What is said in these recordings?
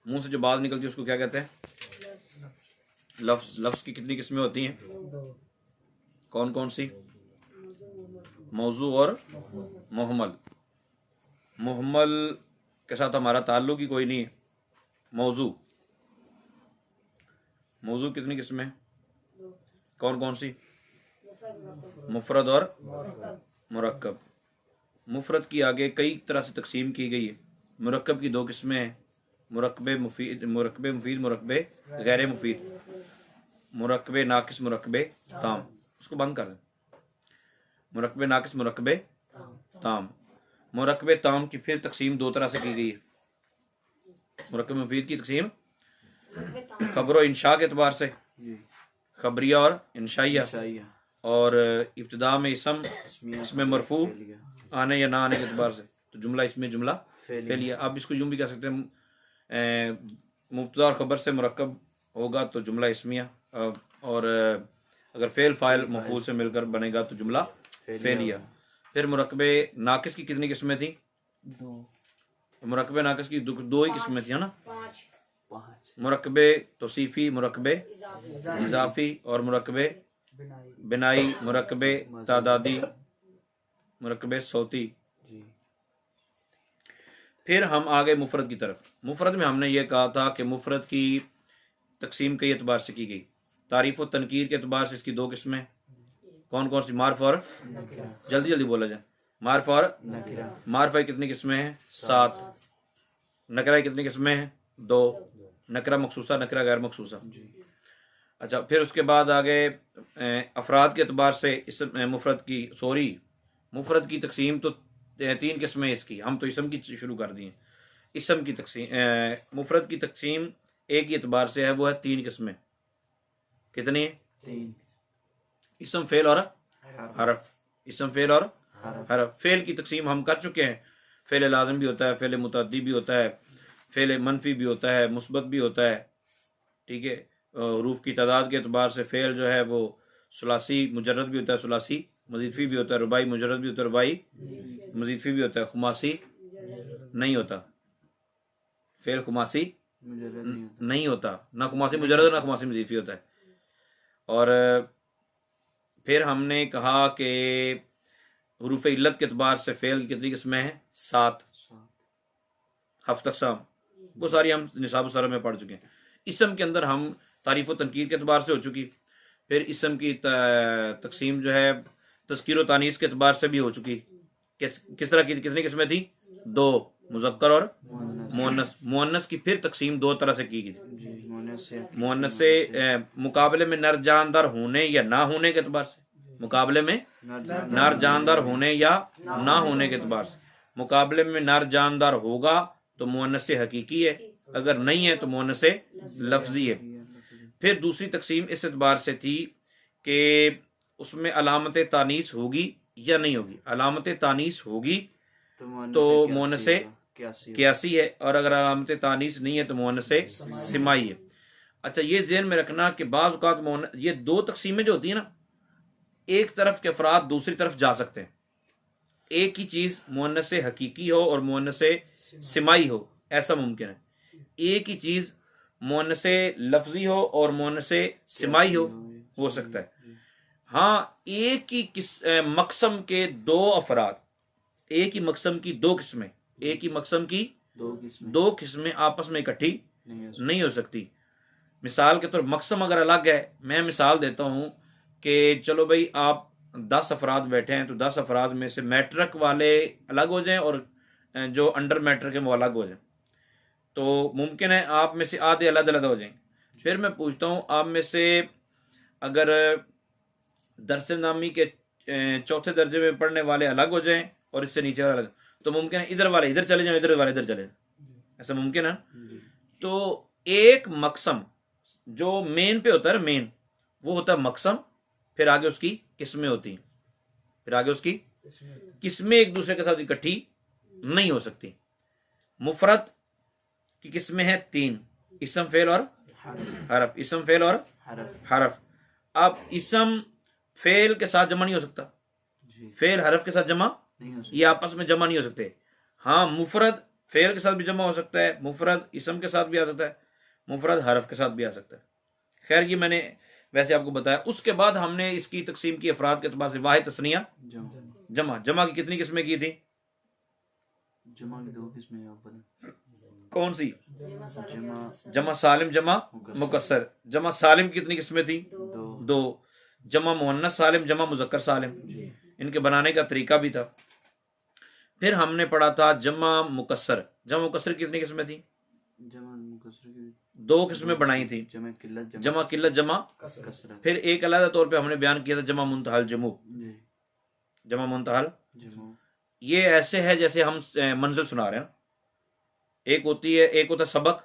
मुंह से जो बात निकलती है उसको क्या कहते हैं? लफ्ज। लफ्ज की कितनी किस्में होती हैं? कौन कौन सी? मौजू और मुहम्मल। मुहम्मल के साथ हमारा ताल्लुक ही कोई नहीं है। मौजू, मौजू कितनी किस्में? कौन कौन सी? मुफरद और मुरक्कब। मुफरद की आगे कई तरह से तकसीम की गई है। मुरक्कब की दो किस्में हैं, मुरक्कबे मुफीद, मुरक्कबे गैर मुफीद, मुरक्कबे नाकिस, मुरक्कबे ताम। उसको बंद कर दें। मुरक्कबे नाकिस, मुरक्कबे ताम। मुरक्कबे ताम की फिर तकसीम दो तरह से की गई है। मुरक्कब मुफीद की तकसीम खबर और इंशा के एतबार से, खबरिया और इंशाइया, और इब्तिदा में इसम, इसमें मरफू आने या ना आने के एतबार से, तो जुमला इसमें जुमला फेलिया। आप इसको यूं भी कह सकते हैं, मुब्तदा और खबर से मुरक्कब होगा तो जुमला इसमिया, और अगर फेल फाइल मफूल से मिलकर बनेगा तो जुमला फेलिया। फिर मुरक्कबे नाकिस की कितनी किस्में थी? मुरक्कबे नाकिस की दो ही किस्में थी, है ना? मुरक्कबे तौसीफी, मुरक्कबे इजाफी, और मुरक्कबे बिनाई, मुरक्कबे तादादी, मुरक्कबे सौती। फिर हम आ गए मुफरद की तरफ। मुफरद में हमने ये कहा था कि मुफरद की तकसीम कई एतबार से की गई। तारीफ और तनकीर के एतबार से इसकी दो किस्में। कौन कौन सी? मार्फ और, जल्दी जल्दी बोला जाए। मार्फ और मार्फा कितनी किस्में हैं? 7। नकरा कितनी किस्में हैं? 2। नकरा मखसूसा, नकरा गैर मखसूसा। अच्छा, फिर उसके बाद आ गए अफराद के एतबार से इस मुफरद की, मुफरद की तकसीम तो 3 किस्में इसकी। हम तो इसम की शुरू कर दी हैं। इसम की तकसीम, मुफरद की तकसीम एक ही एतबार से है, वो है 3 किस्में। कितनी? 3। इसम, फेल और हरफ। इसम, फेल और हरफ। फेल की तकसीम हम कर चुके हैं। फेल लाज़िम भी होता है, फेल मुतअद्दी भी होता है, फेल मनफी भी होता है, मुस्बत भी होता है। ठीक है। रूफ की तादाद के एतबार से फेल जो है वो सुलासी मुजर्रद भी होता है, सुलासी मजीदफी भी होता है, रुबाई मुजर्रद भी होता है, रुबाई मजीदफी भी होता है, खुमासी नहीं होता। फेल खुमासी नहीं होता, ना खुमासी मुजर्रद ना खुमासी मजीदफी होता है। और फिर हमने कहा कि हुरूफ इल्लत के एतबार से फेल की कितनी किस्में हैं? 7। हफ्त अक़साम, वो सारी हम निसाब सरा में पढ़ चुके हैं। इसम के अंदर हम तारीफ व तनकीर के एतबार से हो चुकी। फिर इसम की तकसीम जो है तज़कीर व तानीस के एतबार से भी हो चुकी। किस तरह की? कितनी किस्में थी? 2, मुज़क्कर और मुअन्नस। मुअन्नस की फिर तकसीम 2 तरह से की गई। मुअन्नस से मुकाबले में नर जानदार होने या ना होने के एतबार से, मुकाबले में नर जानदार होने या ना होने के एतबार से। मुकाबले में नर जानदार होगा तो मुअन्नस हकीकी है, अगर नहीं है तो मुअन्नस लफ्जी है। फिर दूसरी तकसीम इस एतबार से थी कि उसमें अलामत तानीस होगी या नहीं होगी। अलामत तानीस होगी तो मुअन्नस कियासी है, और अगर अलामत तानीस नहीं है तो मुअन्नस सिमाई है। अच्छा, ये ज़हन में रखना कि बाज़ औक़ात ये 2 तकसीमें जो होती है ना, एक तरफ के अफराद दूसरी तरफ जा सकते हैं। एक ही चीज़ मुअन्नस हकीकी हो और मुअन्नस सिमाई हो, ऐसा मुमकिन है। एक ही चीज़ मुअन्नस लफ्जी हो और मुअन्नस सिमाई हो सकता है। हाँ, एक ही मकसम के 2 अफराद, एक ही मकसम की 2 किस्में, एक ही मकसम की 2 किस्में आपस में इकट्ठी नहीं हो सकती। मिसाल के तौर, मकसम अगर अलग है, मैं मिसाल देता हूँ कि चलो भाई आप 10 अफराद बैठे हैं, तो 10 अफराद में से मैट्रिक वाले अलग हो जाएं और जो अंडर मैट्रिक है वो अलग हो जाएं, तो मुमकिन है आप में से आधे अलग अलग हो जाएं। फिर मैं पूछता हूँ, आप में से अगर दरस नामी के 4थे दर्जे में पढ़ने वाले अलग हो जाएं और इससे नीचे वाले अलग, तो मुमकिन है इधर वाले इधर चले जाएं, इधर वाले इधर चले जाएं, ऐसा मुमकिन है। तो एक मकसम जो मेन पे होता है, मेन वो होता है मकसम, फिर आगे उसकी किस्में होती हैं, फिर आगे उसकी किस्में एक दूसरे के साथ इकट्ठी नहीं हो सकती। मुफरद की किस्में हैं 3, इसम, फेल और हरफ। इसम, फेल और हरफ। अब इसम फेल के साथ जमा नहीं हो सकता, फेल हरफ के साथ जमा, ये आपस में जमा नहीं हो सकते। हाँ, मुफरद फेल के साथ भी जमा हो सकता है, मुफरद इसम के साथ भी आ सकता है, मुफरद हरफ के साथ भी आ सकता है। खैर ये मैंने वैसे आपको बताया। उसके बाद हमने इसकी तकसीम की अफराद के अतबार से। वाहिद, तस्निया, जमा। जमा की कितनी किस्में की थी? जमा की 2 किस्में यहाँ पर। कौन सी? जमा सालिम, जमा मुकस्सर। जमा सालिम की कितनी किस्में थी? 2। जमा मुअन्नस सालिम, जमा मुजक्कर सालिम। इनके बनाने का तरीका भी था। फिर हमने पढ़ा था जमा मुकस्सर। जमा मुकस्सर की कितनी किस्में थी? जमा मुकस्सर की 2 किस्में बनाई थी, जमा किल्लत, जमा कसरत। फिर एक अलग तौर पे हमने बयान किया था जमा मुंतहल जमू। जमा मुंतहल ये ऐसे है जैसे हम मंजिल सुना रहे हैं। एक होता है सबक,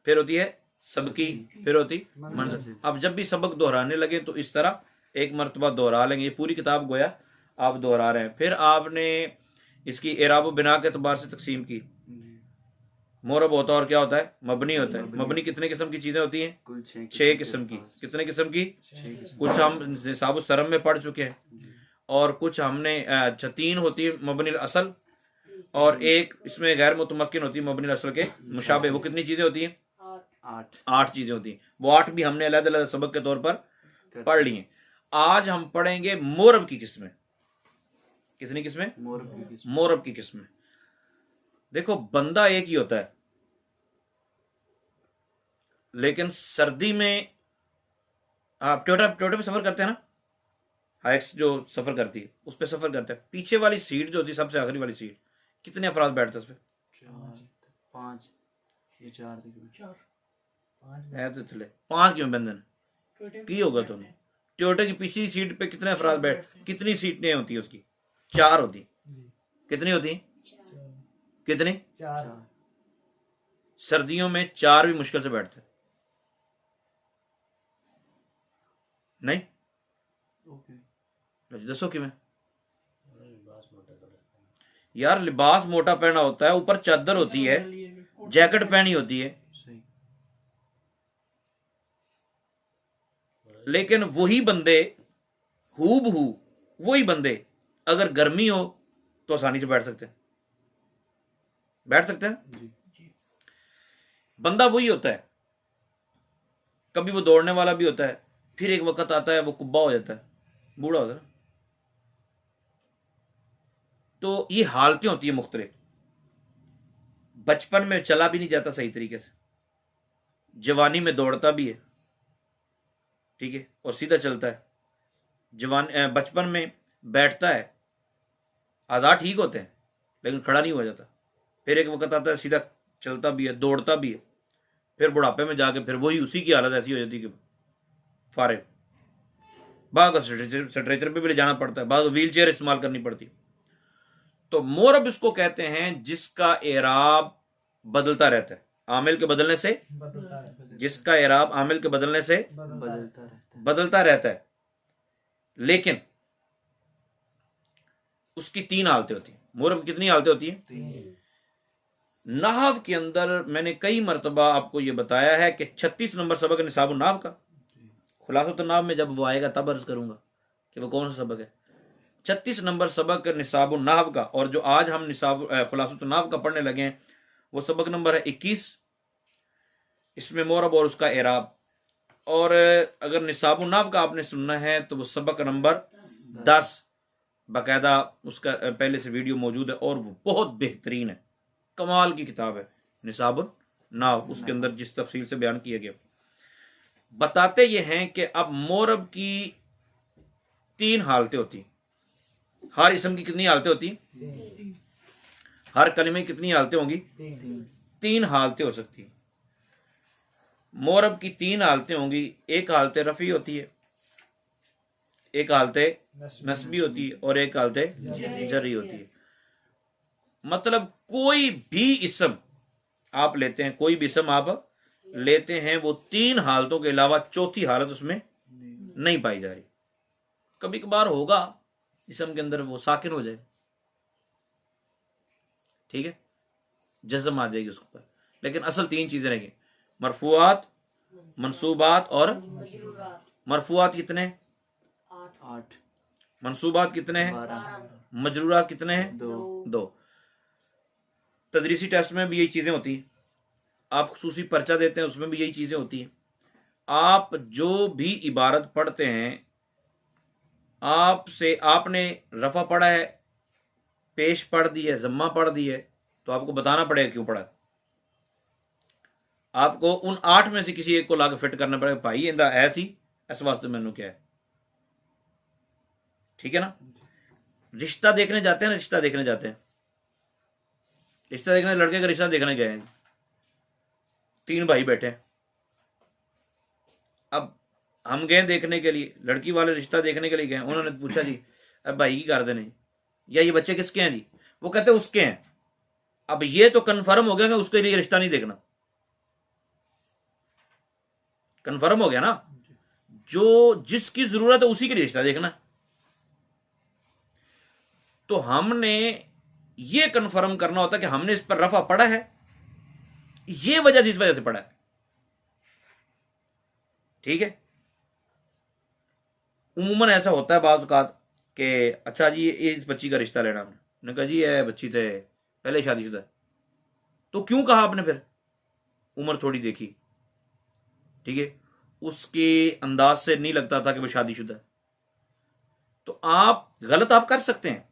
फिर होती है सबकी, फिर होती मंजिल। अब जब भी सबक दोहराने लगे तो इस तरह एक मरतबा दोहरा लेंगे। ये पूरी किताब गोया आप दोहरा रहे हैं। फिर आपने इसकी एराब बिना के एतबार से तकसीम की। मोरब होता है और क्या होता है? मबनी होता है। मबनी कितने किस्म की चीजें होती हैं? 6 किस्म की। कितने किस्म की? कुछ हम निसाब सरम में पढ़ चुके हैं, और कुछ हमने 3 होती है मबनी असल, और एक इसमें गैर मुतमक्किन होती है मबनी असल के मुशाबे। वो कितनी चीजें होती हैं? 8 चीजें होती हैं। वो 8 भी हमने अलग अलग सबक के तौर पर पढ़ ली हैं। आज हम पढ़ेंगे मोरब की किस्में। कितनी किस्में? मोरब की किस्में। देखो, बंदा एक ही होता है, लेकिन सर्दी में आप टोयोटा पे सफर करते हैं ना, हाइक्स जो सफर करती है उस पर सफर करते हैं। पीछे वाली सीट जो होती है, सबसे आखिरी वाली सीट, कितने अफराद बैठते हैं उस पर? 5 या 4 है तो चले 5 क्यों बंधन की होगा? तुमने टोयोटा की पिछली सीट पे कितने अफराद बैठ, कितनी सीटें होती है उसकी? 4 होती। कितनी होती? कितनी? 4। सर्दियों में 4 भी मुश्किल से बैठते नहीं। दसो कि मैं यार, लिबास मोटा पहना होता है, ऊपर चादर होती है, जैकेट पहनी होती है, लेकिन वही बंदे हूबहू वही बंदे अगर गर्मी हो तो आसानी से बैठ सकते हैं। बंदा वही होता है। कभी वो दौड़ने वाला भी होता है, फिर एक वक्त आता है वो कुब्बा हो जाता है, बूढ़ा होता है ना। तो ये हालतें होती है मुख्तलिफ। बचपन में चला भी नहीं जाता सही तरीके से, जवानी में दौड़ता भी है, ठीक है, और सीधा चलता है। बचपन में बैठता है, आजाद ठीक होते हैं, लेकिन खड़ा नहीं हो जाता। फिर एक वक्त आता है सीधा चलता भी है, दौड़ता भी है। फिर बुढ़ापे में जाके फिर वही उसी की हालत ऐसी हो जाती है कि फारिग। बाद स्ट्रेचर पे भी ले जाना पड़ता है, बाद व्हील चेयर इस्तेमाल करनी पड़ती है। तो मोरब इसको कहते हैं जिसका एराब बदलता रहता है आमिल के बदलने से। जिसका एराब आमिल के बदलने से बदलता रहता है, लेकिन उसकी 3 हालतें होती हैं। मोरब की कितनी हालतें होती हैं? नाहव के अंदर मैंने कई मरतबा आपको यह बताया है कि 36 नंबर सबक है निसाब नाहव का। खुलासत नाहव में जब वो आएगा तब अर्ज करूंगा कि वो कौन सा सबक है। 36 नंबर सबक निसाब नाहव का, और जो आज हम निसाब खुलासत नाहव का पढ़ने लगे हैं वो सबक नंबर है 21। इसमें मोरब और उसका एराब। और अगर निसाब नाहव का आपने सुनना है तो वो सबक नंबर 10 बाकायदा उसका पहले से वीडियो मौजूद है, और वो बहुत बेहतरीन है, कमाल की किताब है निसाब नाहव। उसके अंदर जिस तफसील से बयान किया गया, बताते ये हैं कि अब मोरब की 3 हालतें होती। हर इसम की कितनी हालतें होती? हर कलिमे की कितनी हालतें होंगी? 3 हालतें हो सकती। मोरब की 3 हालतें होंगी। एक हालत रफी होती है, एक हालत नस्बी होती है, और एक हालत जरी होती है। मतलब कोई भी इसम आप लेते हैं, कोई भी इसम आप लेते हैं, वो 3 हालतों के अलावा चौथी हालत उसमें नहीं पाई जा रही। कभी कभार होगा इसम के अंदर वो साकिन हो जाए, ठीक है, जज़म आ जाएगी उसके ऊपर, लेकिन असल 3 चीजें रहेंगी, मरफूआत, मंसूबात और मरफूआत कितने? 8। मंसूबात कितने हैं? 12। मजरूरात कितने हैं? 2। तदरीसी टेस्ट में भी यही चीज़ें होती हैं, आप खसूसी पर्चा देते हैं उसमें भी यही चीज़ें होती हैं। आप जो भी इबारत पढ़ते हैं, आपसे आपने रफ़ा पढ़ा है, पेश पढ़ दी है, ज़म्मा पढ़ दी है, तो आपको बताना पड़ेगा क्यों पढ़ा। आपको उन 8 में से किसी एक को लाकर फिट करना पड़ेगा, भाई इंदा ऐसी इस वास्ते मैनू क्या है। ठीक है ना। रिश्ता देखने जाते हैं ना, रिश्ता देखने जाते हैं, रिश्ता देखने, लड़के का रिश्ता देखने गए हैं, 3 भाई बैठे हैं। अब हम गए देखने के लिए, लड़की वाले रिश्ता देखने के लिए गए, उन्होंने पूछा जी अब भाई की कर देने या ये बच्चे किसके हैं जी, वो कहते हैं उसके हैं। अब ये तो कन्फर्म हो गया कि उसके लिए रिश्ता नहीं देखना, कन्फर्म हो गया ना, जो जिसकी जरूरत है उसी के लिए रिश्ता देखना। तो हमने ये कन्फर्म करना होता कि हमने इस पर रफा पढ़ा है, ये वजह जिस वजह से पढ़ा है। ठीक है। उमूमन ऐसा होता है बाज़ औक़ात कि अच्छा जी ये इस बच्ची का रिश्ता लेना, हमने कहा जी ये बच्ची थे पहले शादीशुदा, तो क्यों कहा आपने, फिर उम्र थोड़ी देखी, ठीक है, उसके अंदाज से नहीं लगता था कि वो शादीशुदा है। तो आप गलत आप कर सकते हैं,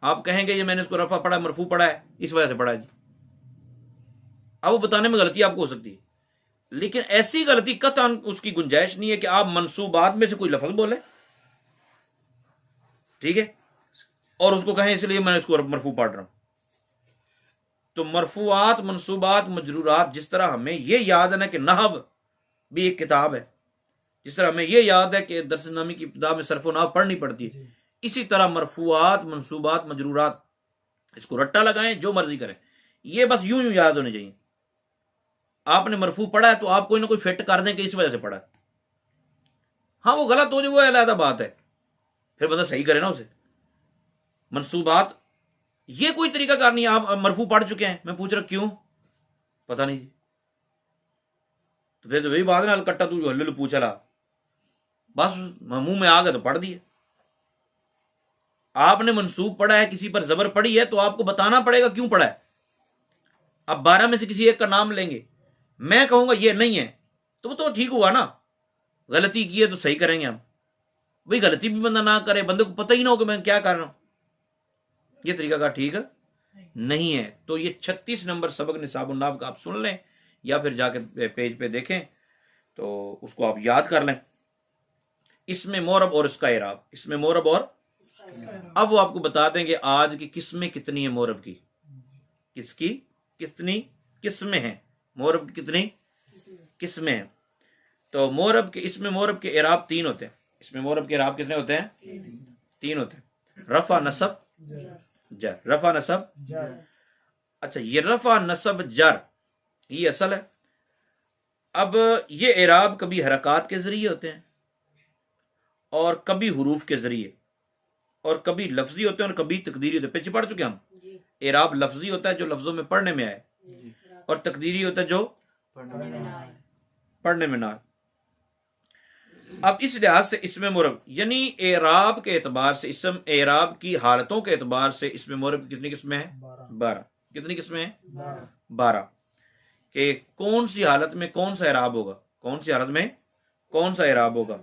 आप कहेंगे ये मैंने इसको रफा पढ़ा, मरफू पढ़ा है, इस वजह से पढ़ा है जी। अब वो बताने में गलती आपको हो सकती है, लेकिन ऐसी गलती कतई उसकी गुंजाइश नहीं है कि आप मंसूबात में से कोई लफ्ज बोले, ठीक है, और उसको कहें इसलिए मैं इसको मरफू पढ़ रहा हूं। तो मरफूआत, मंसूबात, मजरूरात, जिस तरह हमें यह याद है ना कि नहव भी एक किताब है, जिस तरह हमें यह याद है कि दरसनामी की किताब में सरफो नाव पढ़नी पड़ती है, इसी तरह मरफूआत, मंसूबात, मजरूरात, इसको रट्टा लगाएं, जो मर्जी करें, ये बस यूं यूं याद होने चाहिए। आपने मरफू पढ़ा है तो आप कोई ना कोई फिट कर दें कि इस वजह से पढ़ा है। हाँ वो गलत हो जाए वो अलग बात है, फिर बंदा सही करे ना उसे। मंसूबात ये कोई तरीका कार नहीं है, आप मरफू पढ़ चुके हैं, मैं पूछ रहा क्यों, पता नहीं जी, तो फिर तो वही बात है ना, अलकट्टा तू जो हल्लू पूछ रहा, बस मुंह में आ गया तो पढ़ दिए। आपने मंसूब पढ़ा है, किसी पर जबर पड़ी है, तो आपको बताना पड़ेगा क्यों पढ़ा है। अब 12 में से किसी एक का नाम लेंगे, मैं कहूंगा ये नहीं है, तो ठीक हुआ ना, गलती की है तो सही करेंगे हम। वही गलती भी बंदा ना करे, बंदे को पता ही ना हो कि मैं क्या कर रहा हूं, ये तरीका का ठीक नहीं है। तो ये 36 नंबर सबक निसाबुन नाहव का आप सुन लें या फिर जाके पेज पे देखें तो उसको आप याद कर लें। इसमें मोरब और इसका इराब, इसमें मोरब और, अब वो आपको बता देंगे आज की किस्में कितनी है मोरब की, किसकी कितनी किस्में हैं, मोरब की कितनी किस्में हैं। तो मोरब के, इसमें मोरब के इराब 3 होते हैं, इसमें मोरब के इराब कितने होते हैं, 3 होते हैं, रफा नसब जर, रफा नसब जर। अच्छा ये रफा नसब जर ये असल है। अब ये इराब कभी हरकत के जरिए होते हैं और कभी हुरूफ के जरिए और कभी लफ्जी होते हैं और कभी तकदीरी होते हैं। पीछे पढ़ चुके हम, इराब लफ्जी होता है जो लफ्जों में पढ़ने में आए और तकदीरी होता है जो पढ़ने में ना आए। अब इस लिहाज से इसमें मोरब यानी एराब के एतबार से, इसम एराब की हालतों के एतबार से इसमें मोरब की कितनी किस्में हैं, 12। कितनी किस्में हैं, 12। कि कौन सी हालत में कौन सा एराब होगा, कौन सी हालत में कौन सा एराब होगा।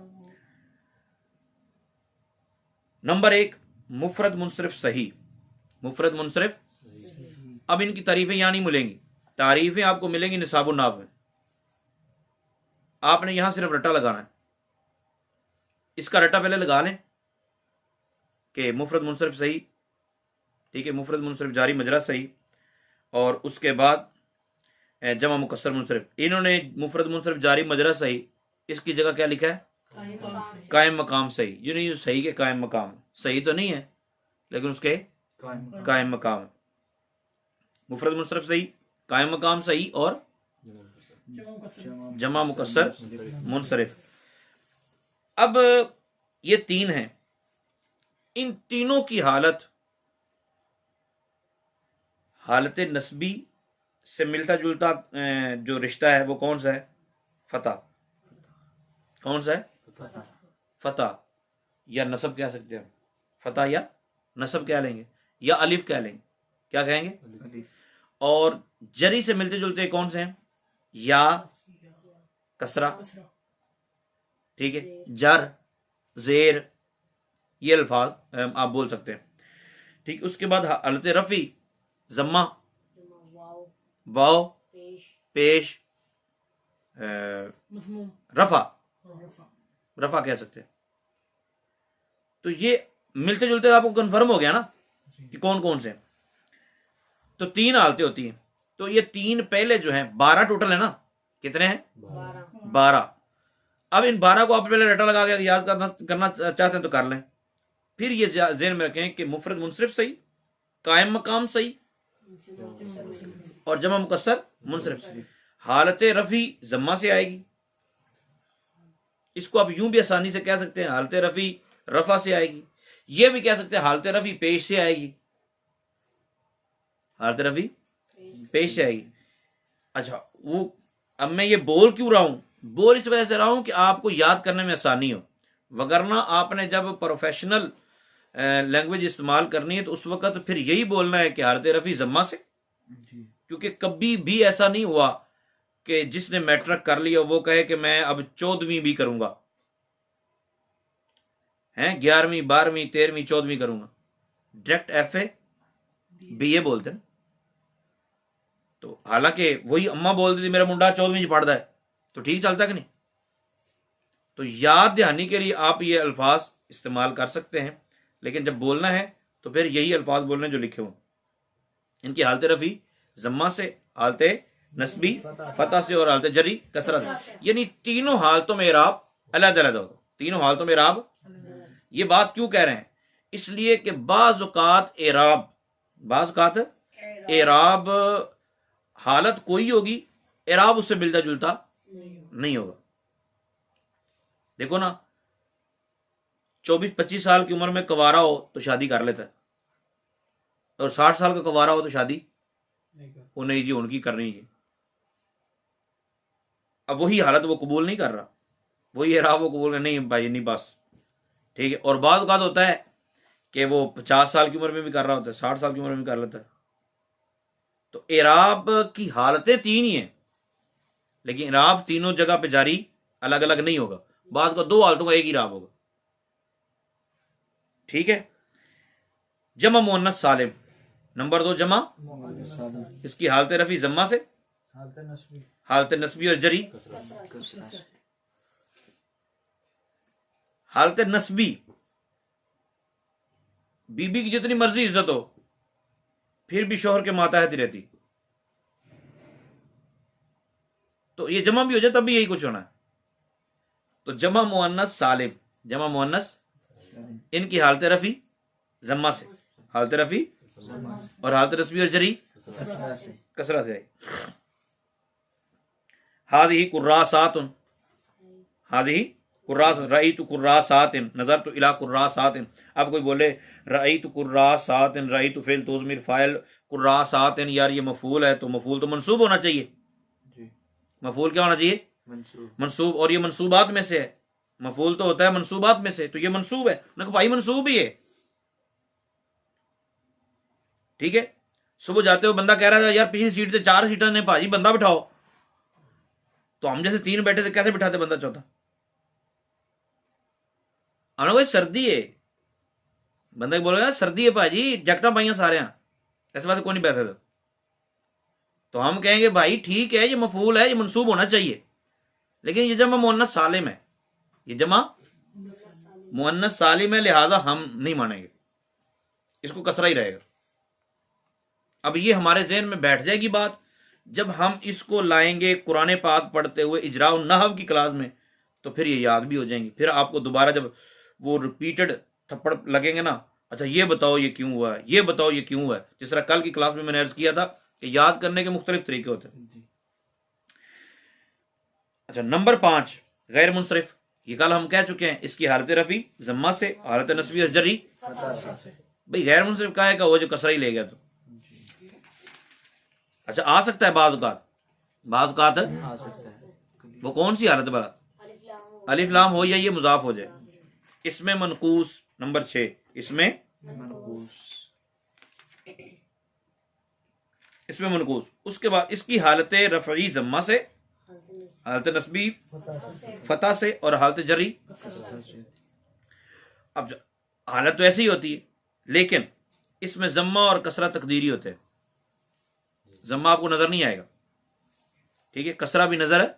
नंबर 1 मुफरद मुनसरिफ सही, मुफरद मुनसरिफ। अब इनकी तारीफें यहां नहीं मिलेंगी, तारीफें आपको मिलेंगी निसाबुन नाहव में। आपने यहां सिर्फ रट्टा लगाना है, इसका रट्टा पहले लगा लें कि मुफरद मुनसरिफ सही, ठीक है, मुफरद मुनसरिफ जारी मजरा सही, और उसके बाद जमा मुकस्सर मुनसरिफ। इन्होंने मुफरद मुनसरिफ जारी मजरा सही, इसकी जगह क्या लिखा है, कायम मकाम सही। ये नहीं सही के कायम मकाम, सही तो नहीं है लेकिन उसके कायम मकाम। मुफरद मुनसरिफ सही, कायम मकाम सही और जमा मुकस्सर मुनसरिफ। अब ये 3 हैं, इन तीनों की हालत हालत नस्बी से मिलता जुलता जो रिश्ता है वो कौन सा है, फतह। कौन सा है, फतह या नसब कह सकते हैं, फतह या नसब कह लेंगे या अलिफ कह लेंगे, क्या कहेंगे? अलिफ। और जरी से मिलते जुलते कौन से हैं? या, कसरा, ठीक है, जर, जेर, ये अल्फाज आप बोल सकते हैं। ठीक, उसके बाद हलते रफी, जम्मा, वाव, पेश, रफा, रफा कह सकते हैं। तो ये मिलते जुलते आपको कंफर्म हो गया ना कि कौन कौन से हैं। तो 3 हालतें होती हैं। तो ये 3 पहले जो हैं 12 टोटल है ना, कितने हैं? 12। अब इन 12 को आप पहले रटा लगा के याद करना चाहते हैं तो कर लें। फिर ये ज़हन में रखें कि मुफरद मुनसरिफ सही, कायम मकाम सही और जमा मुकस्सर मुनसरिफ। हालत रफ़ी जम्मा से आएगी। इसको आप यूं भी आसानी से कह सकते हैं हालत रफ़ी रफा से आएगी। ये भी कह सकते हैं हालत रफ़ी पेश से आएगी। हालत रफ़ी पेश से आएगी। अच्छा, वो अब मैं ये बोल क्यों रहा हूं? बोल इस वजह से रहा हूं कि आपको याद करने में आसानी हो। वगरना आपने जब प्रोफेशनल लैंग्वेज इस्तेमाल करनी है तो उस वक्त फिर यही बोलना है कि हालत रफ़ी जम्मा से। क्योंकि कभी भी ऐसा नहीं हुआ कि जिसने मैट्रिक कर लिया वो कहे कि मैं अब 14वीं भी करूंगा, हैं 11वीं 12वीं 13वीं 14वीं करूंगा। डायरेक्ट FA BA बोलते हैं। तो हालांकि वही अम्मा बोल दी मेरा मुंडा 14वीं पढ़ता है तो ठीक चलता कि नहीं? तो याद दहानी के लिए आप ये अल्फाज इस्तेमाल कर सकते हैं, लेकिन जब बोलना है तो फिर यही अल्फाज बोलने जो लिखे हों। इनकी हालत रफ़ी जम्मा से, हालत नस्बी फतह से और हालत जरी कसरत से। यानी तीनों हालतों में इराब अलग अलग होगा। तीनों हालतों में इराब। ये बात क्यों कह रहे हैं? इसलिए कि बाज़ औक़ात इराब हालत कोई होगी, इराब उससे मिलता जुलता नहीं होगा। देखो ना, 24-25 साल की उम्र में कवारा हो तो शादी कर लेता है, और 60 साल का कवारा हो तो शादी वो नहीं जी उनकी करनी है। अब वही हालत वो कबूल नहीं कर रहा, वही इराब वो कबूल नहीं भाई नहीं बस, ठीक है। और बाद औक़ात होता है कि वो 50 साल की उम्र में भी कर रहा होता है, 60 साल की उम्र में भी कर लेता है। तो इराब की हालतें 3 ही हैं, लेकिन इराब तीनों जगह पे जारी अलग अलग नहीं होगा। बाद का 2 हालतों का एक ही इराब होगा, ठीक है। जमा मुअन्नस सालिम नंबर 2 जमा, इसकी हालत रफ़ी जम्मा से, हालत नस्बी और जरी हालत नस्बी बीबी की जितनी मर्जी इज्जत हो फिर भी शोहर के मातहत रहती, तो ये जमा भी हो जाए तब भी यही कुछ होना है। तो जमा मुअन्नस सालिम, जमा मुअन्नस, इनकी हालत रफ़ी जम्मा से, हालत रफ़ी और हालत नस्बी और जरी कसरा से। हाज़िही कुर्रासातुन, हाज़िही कुर्रास, रअयतु कुर्रासातिन, नज़रतु इला कुर्रासातिन। अब कोई बोले रअयतु कुर्रासातिन, रअयतु फ़िल तो ज़मीर फ़ाइल कुर्रासातिन, यार ये मफ़ूल है तो मफ़ूल तो मंसूब होना चाहिए। मफ़ूल क्या होना चाहिए? मंसूब। और ये मंसूबात में से है, मफ़ूल तो होता है मंसूबात में से, तो ये मंसूब है। उन्होंने कहा भाई मंसूब ही है, ठीक है। सुबह जाते हुए बंदा कह रहा था यार पिछली सीट से 4 सीटर ने भाजी बंदा बिठाओ, तो हम जैसे 3 बैठे थे कैसे बिठाते बंदा चौथा? हमने कोई सर्दी है, बंदा बोलेगा सर्दी है भाजी जैकटा पाइया सारे, ऐसे बात कोई नहीं बैठे थे। तो हम कहेंगे भाई ठीक है ये मफूल है, ये मंसूब होना चाहिए, लेकिन ये जमा मुअन्नस सालिम है, ये जमा मुअन्नस सालिम है, लिहाजा हम नहीं मानेंगे, इसको कसरा ही रहेगा। अब ये हमारे जहन में बैठ जाएगी बात, जब हम इसको लाएंगे कुरान पाक पढ़ते हुए इजरा नहव की क्लास में तो फिर ये याद भी हो जाएंगी। फिर आपको दोबारा जब वो रिपीटेड थप्पड़ लगेंगे ना, अच्छा ये बताओ ये क्यों हुआ है, ये बताओ ये क्यों हुआ है। जिस तरह कल की क्लास में मैंने अर्ज किया था कि याद करने के मुख्तलिफ तरीके होते हैं। अच्छा नंबर 5 गैर मुनसरिफ, ये कल हम कह चुके हैं, इसकी हालत रफ़ी जम्मा से, हालत नस्बी और जरी। भाई गैर मुनसरिफ का है, वो जो कसरा ही ले गया तो अच्छा आ सकता है, बाज़ औक़ात आ सकता है। वो कौन सी हालत बड़ा, अलिफ लाम हो या ये मुजाफ हो जाए। इसमें मनकूस नंबर 6, इसमें इसमें मनकूस, उसके बाद इसकी हालत रफ़ई ज़म्मा से, हालत नस्बी फतह से और हालत जरी। अब हालत तो ऐसी ही होती है, लेकिन इसमें ज़म्मा और कसरा तकदीरी होते हैं। ज़म्मा आपको नजर नहीं आएगा, ठीक है, कसरा भी नजर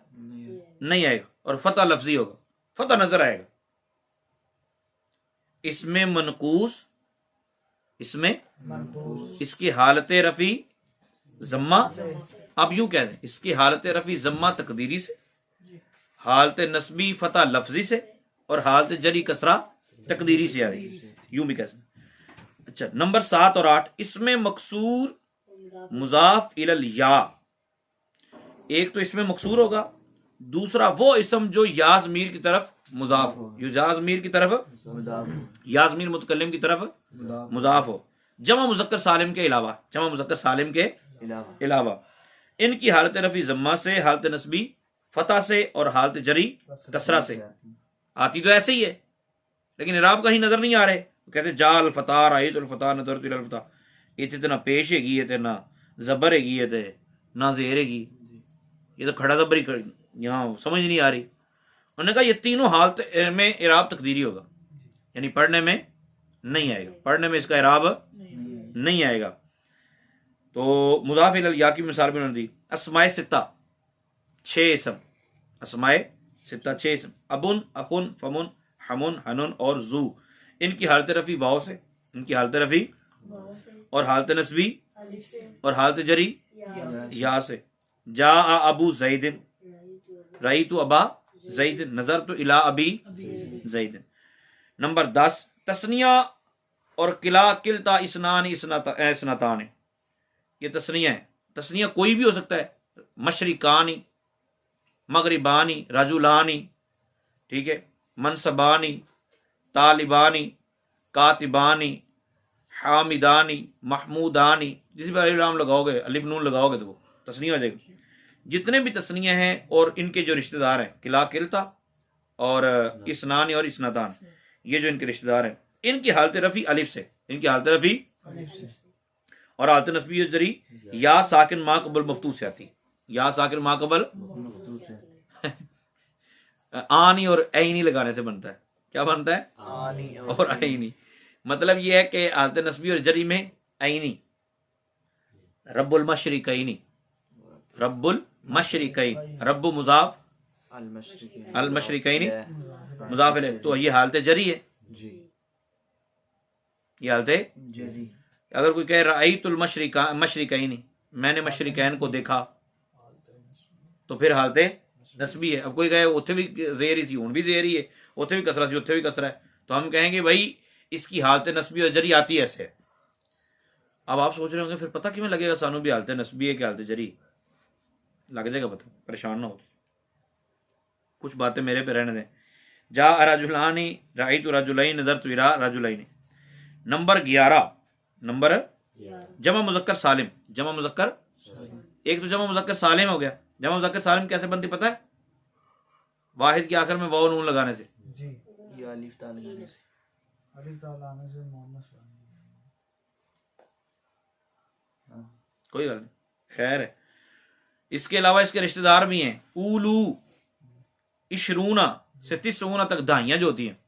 नहीं आएगा, और फतह लफ्जी होगा, फतह नजर आएगा। इसमें मनकूस, इसमें इसकी हालत रफ़ी ज़म्मा, आप यूं कह दें इसकी हालत रफ़ी ज़म्मा तकदीरी से, हालत नस्बी फतह लफ्जी से, और हालत जरी कसरा तकदीरी से आ रही है, यूं भी कह सकते। अच्छा, नंबर 7 और 8, इसमें मकसूर मुजाफ इलल या। एक तो इसमें मकसूर होगा, दूसरा वो इसम जो या ज़मीर की तरफ मुजाफ हो, यो या ज़मीर की तरफ, या ज़मीर मुतकल्लिम की तरफ मुजाफ हो, जमा मुज़क्कर सालिम के अलावा, जमा मुज़क्कर सालिम के अलावा। इनकी हालत रफ़ी ज़म्मा से, हालत नस्बी फतह से और हालत जरी कसरा से आती तो ऐसे ही है, लेकिन इराब कहीं नजर नहीं आ रहे। कहते जाल फतार आई तो फता नजर तिल फता, इतने ना पेश हैगी है, ना जबर हैगी है, ना जेर हैगी, ये तो खड़ा जबर ही यहाँ समझ नहीं आ रही। उन्होंने कहा ये तीनों हालत में इराब तकदीरी होगा, यानी पढ़ने में नहीं आएगा, पढ़ने में इसका इराब नहीं आएगा। तो मुज़ाफ इलल या की मिसाल भी उन्होंने दी। अस्माए सित्ता 6 इसम, अस्माए सित्ता 6 इसम, अबुन अखुन फमुन हमुन हनुन और जू, इनकी हालत रफ़ी वाव से, इनकी हालत रफ़ी और हालत नस्बी और हालत जरी या से। जा अबू जैदिन, रई तो अबा जैदिन, नजर तो इला अबी जैदिन। नंबर 10, तस्निया और किला किलता इसनान इसनातान, ये तस्निया है। तस्निया कोई भी हो सकता है, मशरिकानी, मगरिबानी, रजुलानी, ठीक है, मनसबानी, तालिबानी, कातिबानी, हामिदानी, महमूदानी, जिस भी अलिफ लाम लगाओगे, अलिफ नून लगाओगे तो वो तस्निया हो जाएगी। जितने भी तस्निया हैं और इनके जो रिश्तेदार हैं, किला किलता और इसनानी और इसनातान, ये जो इनके रिश्तेदार हैं, इनकी हालत रफ़ी अलिफ से, इनकी हालत रफ़ी और हालत नस्बी जरी या साकिन मा कबल मफ्तू से आती, या साकिन मा कबल आनी और ऐनी लगाने से बनता है। क्या बनता है? आनी और ऐनी। मतलब ये है कि हालत नस्बी और जरी में ऐनी, रब्बुल मशरिकैनी, रब्बुल मशरिकैन, रब्बु मुजाफ अल मशरिकैनी मुजाफ इलैह, तो ये हालत जरी है जी, ये हालत जरी। अगर कोई कहे रअयतुल मशरिकैनी, मैंने मशरिकैन को देखा, तो फिर हालत नस्बी है। अब कोई कहे उथे भी जेर ही थी, हुण भी जेर ही है, उथे भी कसरा थी, उथे भी कसरा है, तो हम कहेंगे भाई इसकी हालत नस्बी और जरी आती है ऐसे। अब आप सोच रहे होंगे फिर पता किमें लगेगा सानू भी हालत नस्बी है कि हालत जरी, लग जाएगा पता, परेशान ना हो, कुछ बातें मेरे पे रहने दें। जा रजुलानी राइतु रजुलैन नज़रतु इला रजुलैन। नंबर 11, नंबर जमा मुज़क्कर सालिम, जमा मुज़क्कर, एक तो जमा मुज़क्कर सालिम हो गया। जमा मुज़क्कर सालिम कैसे बनती पता है? वाहिद के आखिर में वाव नून लगाने से जी, या अलिफ ता लगाने से, अलिफ ता लगाने से मोहम्मद, कोई बात नहीं, खैर है। इसके अलावा इसके रिश्तेदार भी हैं, उलू इशरूना से 30 तक दहाइयां जो होती हैं,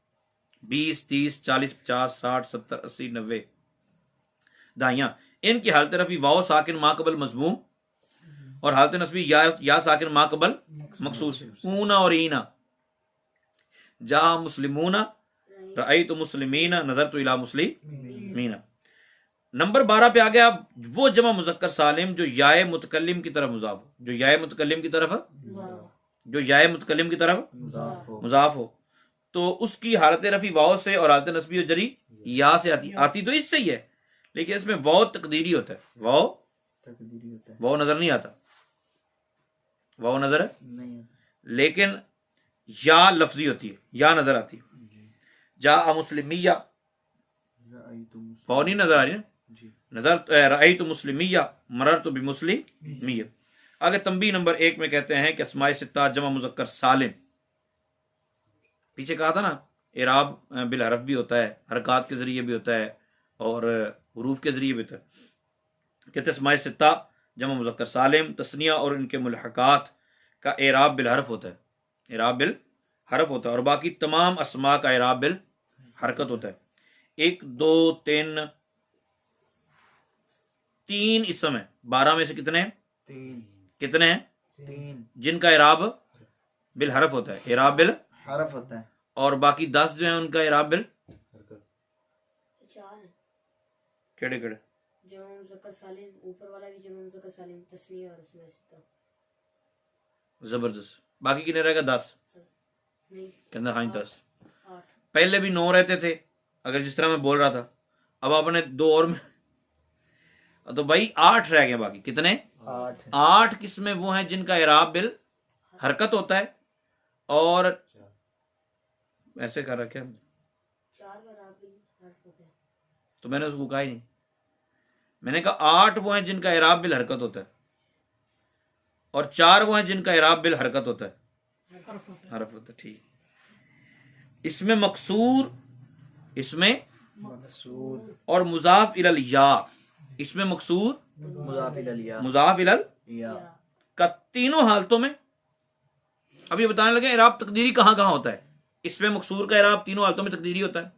20, 30, 40, 50, 60, 70, 80, 90 दहाइयां, इनकी हालत रफ़ी वाव साकिन माकबल मजमूम और हालत नस्बी या साकिन माकबल मखसूस, ऊना और ईना। जा मुस्लिमूना रअयतु मुस्लिमीना नज़रतु इला मुस्लिमीना। नंबर 12 पे आ गया वो जमा मुज़क्कर सालिम जो याए मुतकल्लिम की तरफ मुज़ाफ हो, जो याए मुतकल्लिम की तरफ, जो याए मुतकल्लिम की तरफ मुज़ाफ हो, तो उसकी हालत रफ़ी वाव से और हालत नस्बी और जरी या से आती तो इससे ही है, लेकिन इसमें वाव तकदीरी होता है, वाव तकदीरी होता है, वाव नजर नहीं आता, वाव नजर नहीं, लेकिन या लफ्जी होती है, या नजर आती है। जा मुस्लिमिया, वाव नहीं नजर आ रही ना, नजर रअयतु मुस्लिमिया मररतु बिमुस्लिमिया। आगे तंबी नंबर 1 में कहते हैं कि अस्माए सित्ता जमा मुज़क्कर सालिम, पीछे कहा था ना इराब बिल हरफ भी होता है, हरकत के जरिए भी होता है और हुरूफ के जरिए भी होता है। कहते अस्माए सित्ता जमा मुज़क्कर सालिम, तस्निया और इनके मुल्हकात का एराब बिल हरफ होता है, एराब बिल हरफ होता है, और बाकी तमाम अस्मा का एराब बिल हरकत होता है। 1 2 3 3 इसम है, 12 में से कितने हैं? 3 कितने हैं 3 जिनका एराब बिल हरफ होता है, एराब बिल, हरफ होता है। और बाकी 10 जो है उनका एराब बिल चार है। केड़े केड़े? जमा मुज़क्कर सालिम, ऊपर वाला भी जमा मुज़क्कर सालिम, तस्नीया और इसमें सिद्धा। जबरदस्त। बाकी कितने रहेगा? 10। नहीं, कहना हाँ 10। 8। पहले भी 9 रहते थे अगर जिस तरह मैं बोल रहा था, अब आपने 2 और में तो भाई 8 रह गए। बाकी कितने? 8 किस्में वो हैं जिनका एराब बिल हरकत होता है, और ऐसे कर रखा है 4 का राबिल हर्फ होता है। तो मैंने उसको कहा ही नहीं, मैंने कहा 8 वो हैं जिनका एराब बिल हरकत होता है, और 4 वो हैं जिनका एराब बिल हरकत होता है, हरफ होता है। ठीक। इसमें मकसूर, इसमें मकसूर और मुजाफ इलल या, इसमें मकसूर मुज़ाफ इलैह मुजाफ इलल या का तीनों हालतों में। अब ये बताने लगे एराब तकदीरी कहाँ कहाँ होता है। इसमें मकसूर का एराब तीनों हालतों में तकदीरी होता है,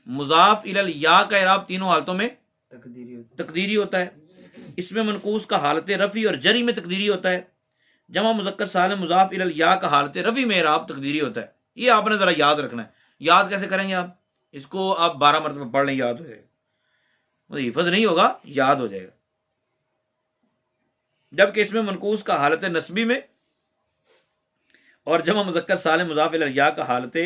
मुजाफ इलल या का एराब तीनों हालतों में तकदीरी होता है, इसमें मनकूस का हालत रफ़ी और जरी में तकदीरी होता है, जमा मुज़क्कर सालिम मुजाफ इलल या का हालत रफ़ी में एराब तकदीरी होता है। ये आपने ज़रा याद रखना है। याद कैसे करेंगे आप? इसको आप 12 मरतबा पढ़ लें, याद हो जाएगा। मतलब हिफज नहीं होगा, याद हो जाएगा। जबकि इसमें मनकूस का हालत नस्बी में और जमा मुज़क्कर सालिम मुज़ाफ इलल या का हालत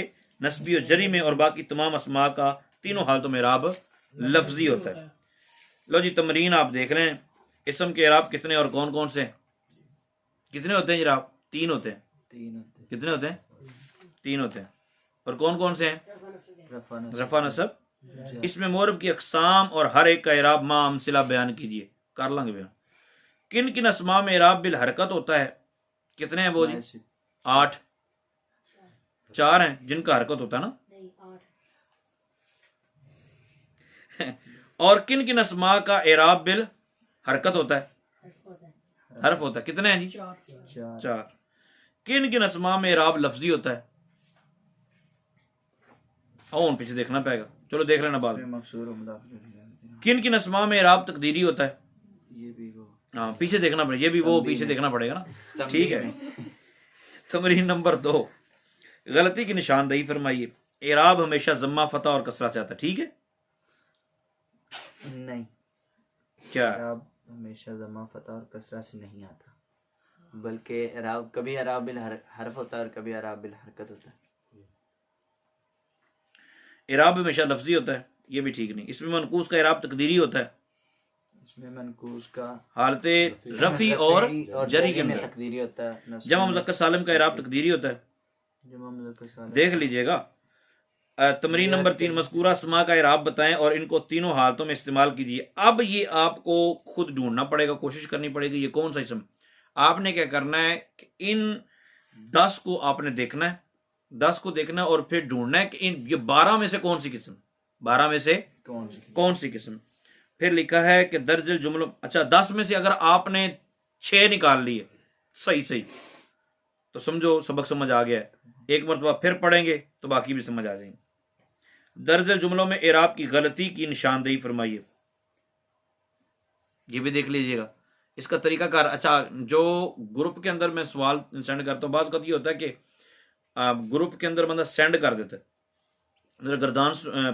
नस्बी और जरी में, और बाकी तमाम अस्मा का तीनों हालतों में एराब लफ्जी होता है। लो जी, तमरीन आप देख रहे हैं। इसम के एराब कितने और कौन कौन से हैं? कितने होते हैं जनाब? 3 होते हैं। 3 होते कितने होते हैं? 3 होते हैं। और कौन कौन से हैं? हैं। रफा नसब। इसमें मोरब की अकसाम और हर एक का एराब मा अमसिला बयान कीजिए। कर लेंगे बयान। किन किन अस्मा में एराब बिल हरकत होता है? कितने हैं वो जी? 8। 4 हैं जिनका हरकत होता है ना। नहीं, 8 और किन किन अस्मा का एराब बिल हरकत होता है? हर्फ होता है। हरफ होता है। कितने हैं जी? 4 4। किन किन अस्मा में एराब लफ्जी होता है? और पीछे देखना पड़ेगा, चलो देख लेना बाद में। मकसूर और मुज़ाफ इलैह किन किन अस्मा में एराब तकदीरी होता है? ये भी वो हाँ, पीछे देखना पड़ेगा, ये भी वो पीछे देखना पड़ेगा ना। ठीक है। तमरीन नंबर 2, गलती की निशानदेही फरमाइए। एराब हमेशा जम्मा फतह और कसरा से आता है, ठीक है? नहीं, क्या? एराब हमेशा जमा फतह और कसरा से नहीं आता, बल्कि एराब कभी एराब बिल हरफ होता है और कभी एराब बिल हरकत होता है। एराब हमेशा लफ्जी होता है, ये भी ठीक नहीं। इसमें मनकूस का एराब तकदीरी होता है, इसमें मनकूस का हालत रफ़ी और जरी के में अंदर। तकदीरी होता है। जमा मुज़क्कर सालिम का एराब तकदीरी होता है, जमा मुज़क्कर सालिम देख लीजिएगा। तमरीन नंबर 3, मज़कूरा अस्मा का एराब बताएं और इनको तीनों हालतों में इस्तेमाल कीजिए। अब ये आपको खुद ढूंढना पड़ेगा, कोशिश करनी पड़ेगी ये कौन सा इसम। आपने क्या करना है कि इन 10 को आपने देखना है, 10 को देखना है और फिर ढूंढना है कि इन ये 12 में से कौन सी किस्म, 12 में से कौन सी किस्म। फिर लिखा है कि दर्जल जुमलों, अच्छा 10 में से अगर आपने 6 निकाल लिए सही सही तो समझो सबक समझ आ गया है। एक मरतबा फिर पढ़ेंगे तो बाकी भी समझ आ जाएंगे। दर्जल जुमलों में एराब की गलती की निशानदेही फरमाइए। ये भी देख लीजिएगा इसका तरीकाकार। अच्छा, जो ग्रुप के अंदर मैं सवाल सेंड करता हूँ, बात ये होता है कि ग्रुप के अंदर बंदा सेंड कर देता है, मतलब गर्दान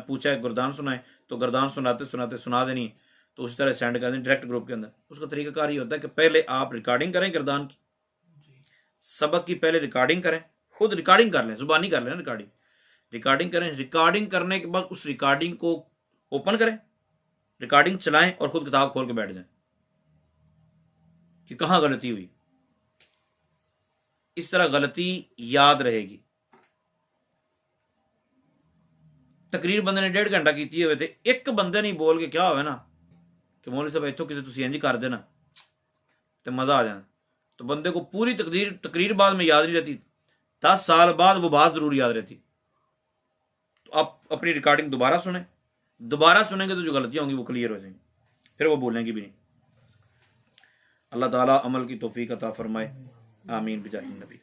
पूछा है गर्दान सुनाए तो गर्दान सुनाते सुनाते सुना देनी, तो उसी तरह सेंड कर दें डायरेक्ट ग्रुप के अंदर। उसका तरीकाकार ये होता है कि पहले आप रिकॉर्डिंग करें गर्दान की, सबक की पहले रिकॉर्डिंग करें, खुद रिकॉर्डिंग कर लें, जुबानी कर लें रिकॉर्डिंग करें। रिकॉर्डिंग करने के बाद उस रिकॉर्डिंग को ओपन करें, रिकॉर्डिंग चलाएं और खुद किताब खोल के बैठ जाएं कि कहाँ गलती हुई। इस तरह गलती याद रहेगी। तकरीर बंदे ने 1.5 घंटा की हुए थे, एक बंदे नहीं बोल के क्या हुआ ना कि मौलवी साहब इतों किसी तुम इंज कर देना तो मजा आ जाना, तो बंदे को पूरी तकरीर बाद में याद नहीं रहती, 10 साल बाद वो बात जरूर याद रहती। तो आप अपनी रिकॉर्डिंग दोबारा सुनेंगे तो जो गलतियां होंगी वो क्लियर हो जाएंगी, फिर वो बोलेंगे भी नहीं। अल्लाह ताला अमल की तौफीक अता फरमाए। आमीन बिजाहिन नबी।